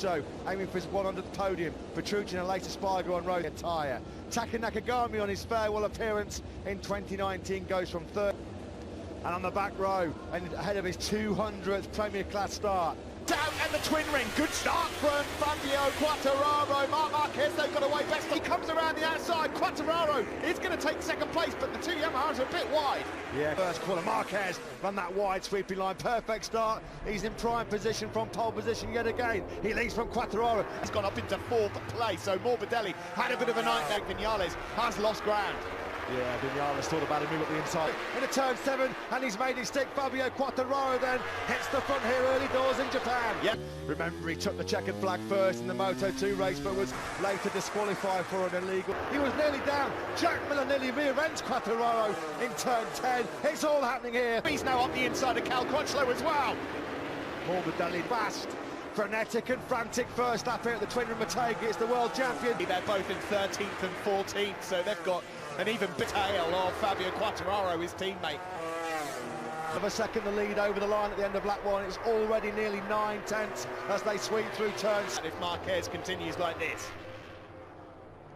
Dovizioso aiming for his 100th podium. Petrucci and a later Spargo on road tyre. Taka Nakagami on his farewell appearance in 2019 goes from third. And on the back row, and ahead of his 200th Premier Class start. Down and the twin ring, good start from Fabio Quartararo. Marques, they've got away best. He comes around the outside. Quartararo is going to take second place, but the two Yamahas are a bit wide. Yeah, first corner, Marques run that wide sweeping line, perfect start. He's in prime position from pole position yet again. He leads from Quartararo. He's gone up into fourth place, so Morbidelli had a bit of a nightmare. Vinales has lost ground. Yeah, Vinales thought about a move up the inside. Into turn 7, and he's made his stick. Fabio Quartararo then hits the front here early doors in Japan. Yeah. Remember, he took the checkered flag first in the Moto2 race, but was later disqualified for an illegal. He was nearly down. Jack Miller nearly rear-ends Quartararo in turn 10. It's all happening here. He's now up the inside of Cal Crutchlow as well. Morbidelli fast. Frenetic and frantic first lap here at the Twin Ring Motogp. It's the world champion. They're both in 13th and 14th, so they've got an even bit tail of Fabio Quartararo, his teammate. Of a second the lead over the line at the end of lap 1. It's already nearly 9/10 as they sweep through turns. And if Marques continues like this.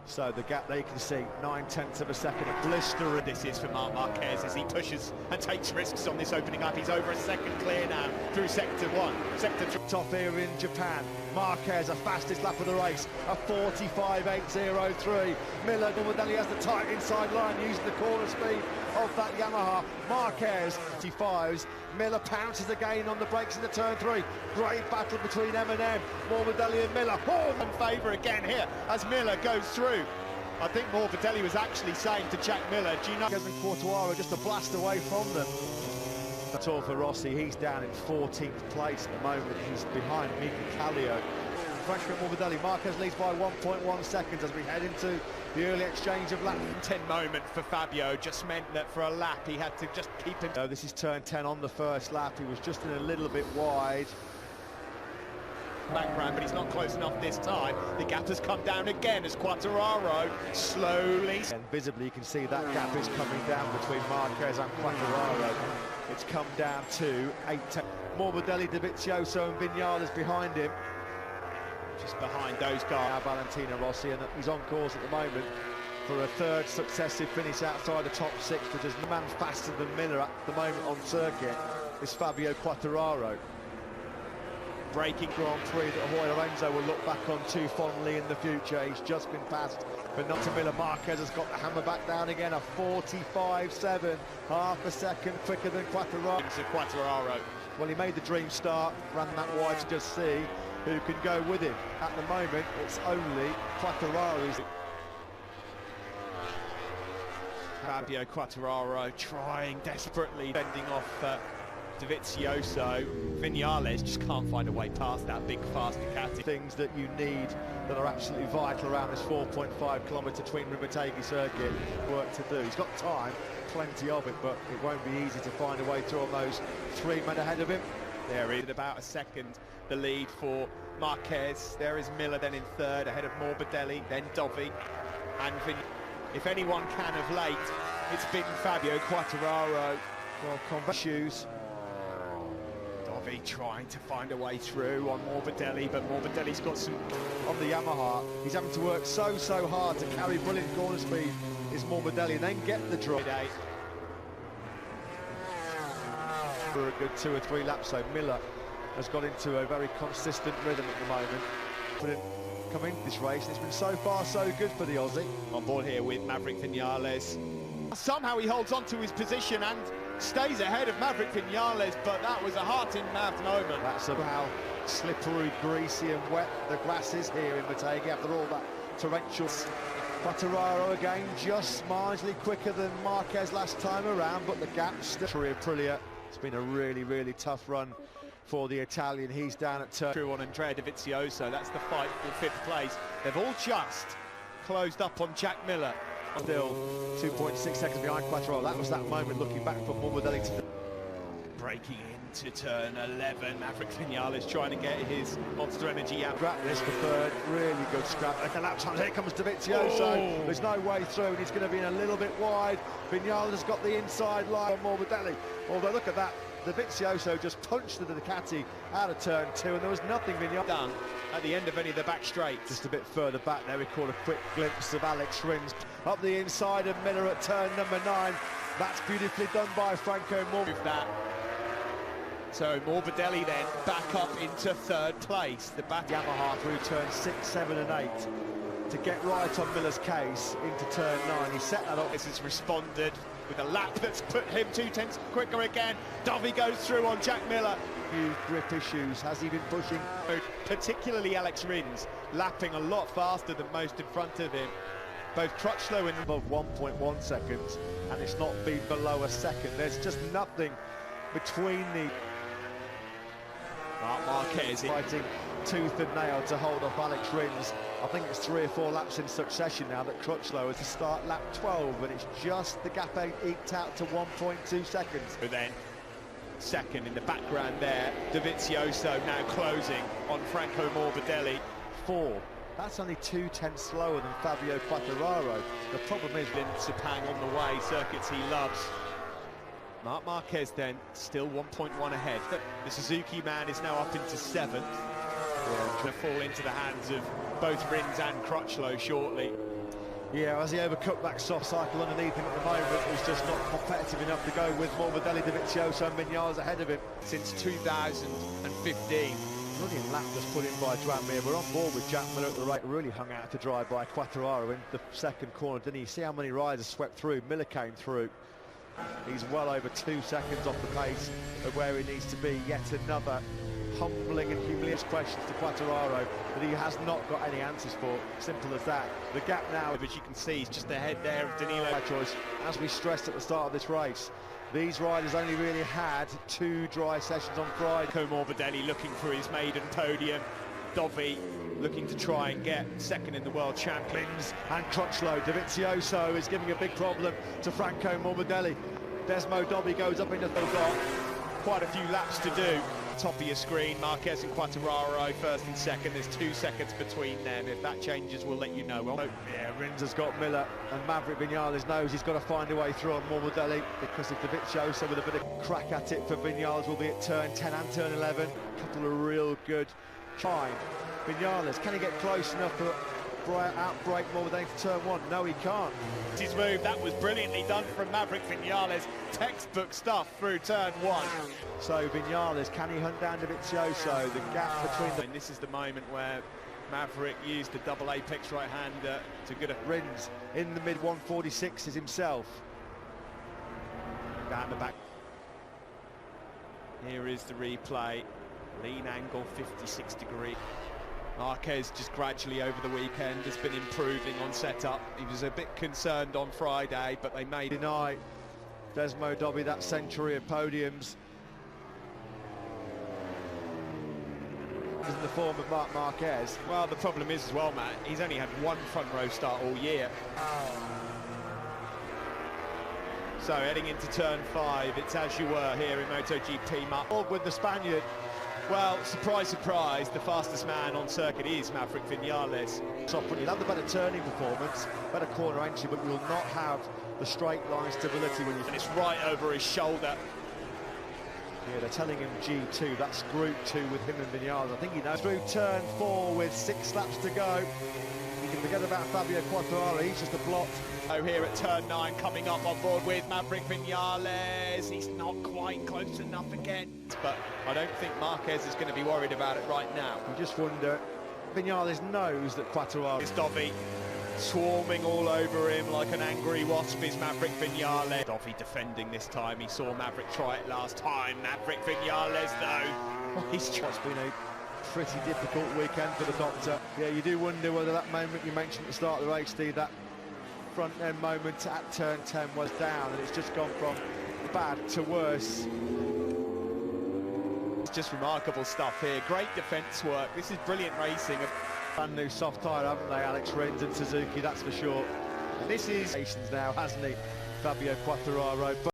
So the gap there you can see, 9/10 of a second, a blister. This is for Marc Marques as he pushes and takes risks on this opening lap. He's over a second clear now through sector 1. Sector 3. Top here in Japan. Marques, a fastest lap of the race, a 45.803. Miller, Morbidelli has the tight inside line using the corner speed of that Yamaha. Marques, 55s. Miller pounces again on the brakes into turn 3. Great battle between M&M, Morbidelli and Miller. Oh, in favour again here as Miller goes through. I think Morbidelli was actually saying to Jack Miller, do you know... And Quartararo just a blast away from them. That's all for Rossi. He's down in 14th place at the moment. He's behind Mika Kallio. Frenchman Morbidelli. Marques leads by 1.1 seconds as we head into the early exchange of lap. 10 moment for Fabio just meant that for a lap he had to just keep him. This is turn 10 on the first lap. He was just in a little bit wide. Background, but he's not close enough this time. The gap has come down again as Quartararo slowly. And visibly you can see that gap is coming down between Marques and Quartararo. It's come down to 8-10. Morbidelli, Dovizioso and Vinales behind him. Just behind those guys. Now Valentino Rossi, and he's on course at the moment for a third successive finish outside the top 6, but there's no man faster than Miller at the moment on circuit. Is Fabio Quartararo. Breaking Grand Prix that Jorge Lorenzo will look back on too fondly in the future. He's just been passed, but not to Miller. Marques has got the hammer back down again, a 45.7, half a second quicker than Quartararo. Well, he made the dream start, ran that wide to just see who can go with him. At the moment, it's only Quartararo. Fabio Quartararo trying desperately, bending off Dovizioso. Vinales just can't find a way past that big fast Ducati. Things that you need that are absolutely vital around this 4.5 kilometre Twin Ring Motogp circuit, work to do. He's got time, plenty of it, but it won't be easy to find a way through on those 3 men ahead of him. There is about a second the lead for Marques. There is Miller then in third, ahead of Morbidelli, then Dovi and if anyone can of late, it's been Fabio Quartararo. Well, combat shoes. Dovi trying to find a way through on Morbidelli, but Morbidelli's got some... On the Yamaha, he's having to work so hard to carry brilliant corner speed, is Morbidelli, and then get the drop. For a good 2 or 3 laps, so Miller has got into a very consistent rhythm at the moment. But come into this race, and it's been so far so good for the Aussie. On board here with Maverick Vinales. Somehow he holds on to his position and stays ahead of Maverick Vinales, but that was a heart-in-mouth moment. That's how slippery, greasy and wet the grass is here in Motogp after all that torrential. Quartararo again, just marginally quicker than Marques last time around, but the gap's still... Aprilia. It's been a really tough run for the Italian. He's down at turn. True on Andrea Dovizioso. That's the fight for 5th place. They've all just closed up on Jack Miller. Still 2.6 seconds behind Quartararo. That was that moment looking back for Morbidelli to... Breaking into turn 11. Maverick Vinales trying to get his Monster Energy out. Scrap this for third. Really good scrap. At the lap time, here comes Dovizioso. Oh. There's no way through, and he's going to be in a little bit wide. Vinales has got the inside line on Morbidelli. Although look at that Dovizioso just punched the Ducati out of turn 2, and there was nothing Vinales done at the end of any of the back straights. Just a bit further back there, we caught a quick glimpse of Alex Rins up the inside of Miller at turn number 9. That's beautifully done by Franco Morbidelli. So Morbidelli then back up into 3rd place. The back Yamaha through turns 6, 7 and 8 to get right on Miller's case into turn 9. He set that up. This has responded with a lap that's put him 2/10 quicker again. Dovey goes through on Jack Miller. Huge grip issues. Has he been pushing? Particularly Alex Rins, lapping a lot faster than most in front of him. Both Crutchlow and above 1.1 seconds, and it's not been below a second. There's just nothing between the Marques fighting tooth and nail to hold off Alex Rins. I think it's 3 or 4 laps in succession now that Crutchlow is to start lap 12, but it's just the gap eked out to 1.2 seconds. But then second in the background there, Dovizioso now closing on Franco Morbidelli. 4. That's only 2/10 slower than Fabio Quartararo. The problem is then Jepang on the way, circuits he loves. Marc Marquez then still 1.1 ahead. The Suzuki man is now up into 7th. Going to fall into the hands of both Rins and Crutchlow shortly. Yeah, as he overcut that soft cycle underneath him at the moment, he's just not competitive enough to go with Morbidelli, Dovizioso and Vinales ahead of him. Since 2015. Brilliant lap just put in by Dramir. We're on board with Jack Miller at the right. Really hung out to dry by Quartararo in the 2nd corner, didn't he? See how many riders swept through. Miller came through. He's well over 2 seconds off the pace of where he needs to be. Yet another humbling and humiliating questions to Quartararo that he has not got any answers for. Simple as that. The gap now, as you can see, is just ahead there of Danilo. Choice. As we stressed at the start of this race, these riders only really had 2 dry sessions on Friday. Morbidelli looking for his maiden podium. Dovey looking to try and get 2nd in the World Champions. And Crutchlow, Dovizioso is giving a big problem to Franco Morbidelli. Desmo Dovey goes up into the got quite a few laps to do. Top of your screen, Marquez and Quartararo 1st and 2nd. There's 2 seconds between them. If that changes, we'll let you know. Yeah, Rins has got Miller, and Maverick Vinales knows he's got to find a way through on Morbidelli, because if Dovizioso with a bit of crack at it for Vinales will be at turn 10 and turn 11. A couple of real good trying. Vinales, can he get close enough to outbrake Morbidelli for turn 1? No, he can't. His move, that was brilliantly done from Maverick Vinales. Textbook stuff through turn 1. So Vinales, can he hunt down Dovizioso? The gap between them. And this is the moment where Maverick used the double apex right-hander to get a Rins in the mid 146s himself. Down the back. Here is the replay. Lean angle, 56 degree. Marquez just gradually over the weekend has been improving on setup. He was a bit concerned on Friday, but they made it. Deny Desmo Dovey that century of podiums. In the form of Marc Marquez. Well, the problem is as well, Matt, he's only had 1 front row start all year. So heading into turn 5, it's as you were here in Motogp. Mark with the Spaniard. Well, surprise, surprise, the fastest man on circuit is Maverick Vinales. You'll have the better turning performance, better corner entry, but you'll not have the straight line stability when you... And it's right over his shoulder. Yeah, they're telling him G2, that's Group 2 with him and Vinales. I think he knows. Through turn 4 with 6 laps to go. You can forget about Fabio Quartararo, he's just a blot. Oh, here at turn 9, coming up on board with Maverick Vinales. He's not quite close enough again. But I don't think Marquez is going to be worried about it right now. You just wonder, Vinales knows that Quartararo... It's Dovey swarming all over him like an angry wasp is Maverick Vinales. Dovey defending this time. He saw Maverick try it last time. Maverick Vinales, though. It's been a pretty difficult weekend for the Doctor. Yeah, you do wonder whether that moment you mentioned at the start of the race, Steve, that front end moment at turn 10 was down, and it's just gone from bad to worse. It's just remarkable stuff here. Great defence work. This is brilliant racing. Brand new soft tyre, haven't they, Alex Rins and Suzuki, that's for sure. And this is now, hasn't he, Fabio Quartararo.